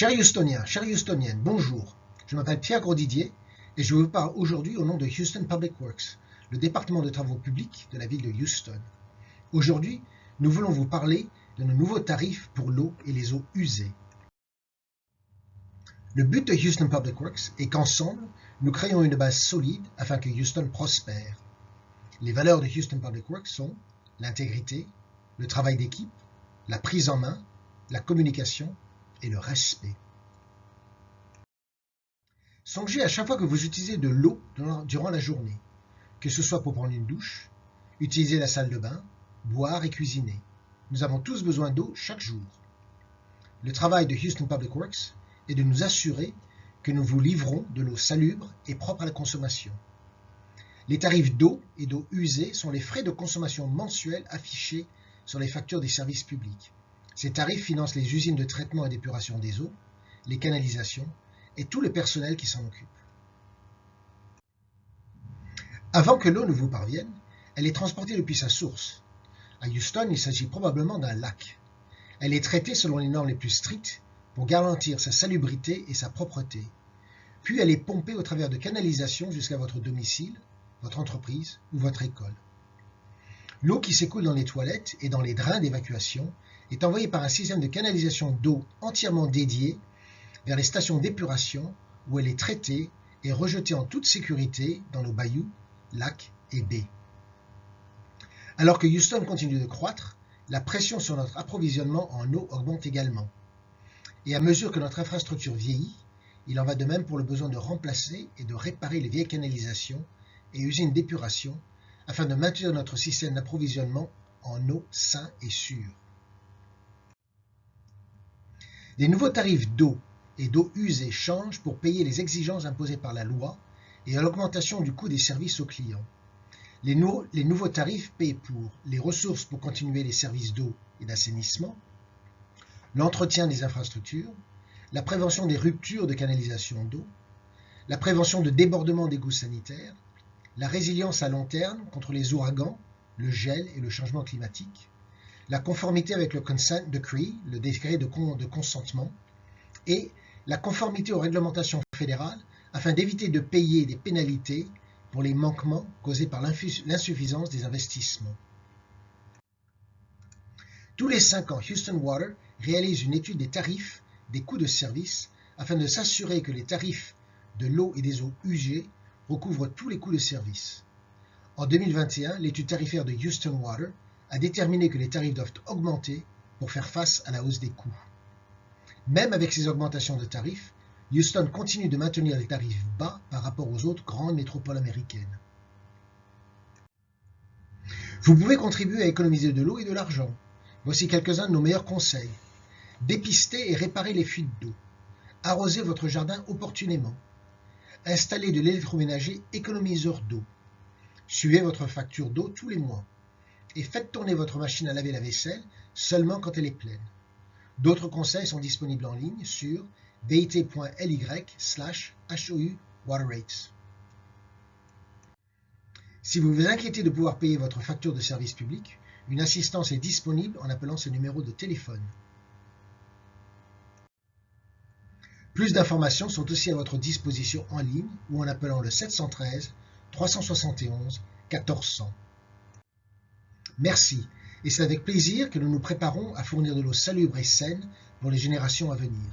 Chers Houstoniens, chères Houstoniennes, bonjour. Je m'appelle Pierre Grosdidier et je vous parle aujourd'hui au nom de Houston Public Works, le département de travaux publics de la ville de Houston. Aujourd'hui, nous voulons vous parler de nos nouveaux tarifs pour l'eau et les eaux usées. Le but de Houston Public Works est qu'ensemble, nous créons une base solide afin que Houston prospère. Les valeurs de Houston Public Works sont l'intégrité, le travail d'équipe, la prise en main, la communication et le respect. Songez à chaque fois que vous utilisez de l'eau durant la journée, que ce soit pour prendre une douche, utiliser la salle de bain, boire et cuisiner. Nous avons tous besoin d'eau chaque jour. Le travail de Houston Public Works est de nous assurer que nous vous livrons de l'eau salubre et propre à la consommation. Les tarifs d'eau et d'eau usée sont les frais de consommation mensuels affichés sur les factures des services publics. Ces tarifs financent les usines de traitement et d'épuration des eaux, les canalisations et tout le personnel qui s'en occupe. Avant que l'eau ne vous parvienne, elle est transportée depuis sa source. À Houston, il s'agit probablement d'un lac. Elle est traitée selon les normes les plus strictes pour garantir sa salubrité et sa propreté. Puis elle est pompée au travers de canalisations jusqu'à votre domicile, votre entreprise ou votre école. L'eau qui s'écoule dans les toilettes et dans les drains d'évacuation est envoyée par un système de canalisation d'eau entièrement dédié vers les stations d'épuration où elle est traitée et rejetée en toute sécurité dans nos bayous, lacs et baies. Alors que Houston continue de croître, la pression sur notre approvisionnement en eau augmente également. Et à mesure que notre infrastructure vieillit, il en va de même pour le besoin de remplacer et de réparer les vieilles canalisations et usines d'épuration afin de maintenir notre système d'approvisionnement en eau sain et sûr. Les nouveaux tarifs d'eau et d'eau usée changent pour payer les exigences imposées par la loi et à l'augmentation du coût des services aux clients. Les nouveaux tarifs paient pour les ressources pour continuer les services d'eau et d'assainissement, l'entretien des infrastructures, la prévention des ruptures de canalisation d'eau, la prévention de débordements d'égouts sanitaires, la résilience à long terme contre les ouragans, le gel et le changement climatique, la conformité avec le Consent Decree, le décret de consentement, et la conformité aux réglementations fédérales afin d'éviter de payer des pénalités pour les manquements causés par l'insuffisance des investissements. Tous les 5 ans, Houston Water réalise une étude des tarifs, des coûts de service, afin de s'assurer que les tarifs de l'eau et des eaux usées recouvrent tous les coûts de service. En 2021, l'étude tarifaire de Houston Water a déterminé que les tarifs doivent augmenter pour faire face à la hausse des coûts. Même avec ces augmentations de tarifs, Houston continue de maintenir les tarifs bas par rapport aux autres grandes métropoles américaines. Vous pouvez contribuer à économiser de l'eau et de l'argent. Voici quelques-uns de nos meilleurs conseils. Dépistez et réparez les fuites d'eau. Arrosez votre jardin opportunément. Installez de l'électroménager économiseur d'eau. Suivez votre facture d'eau tous les mois. Et faites tourner votre machine à laver la vaisselle seulement quand elle est pleine. D'autres conseils sont disponibles en ligne sur bit.ly/HOU Water Rates. Si vous vous inquiétez de pouvoir payer votre facture de service public, une assistance est disponible en appelant ce numéro de téléphone. Plus d'informations sont aussi à votre disposition en ligne ou en appelant le 713 371 1400. Merci, et c'est avec plaisir que nous nous préparons à fournir de l'eau salubre et saine pour les générations à venir.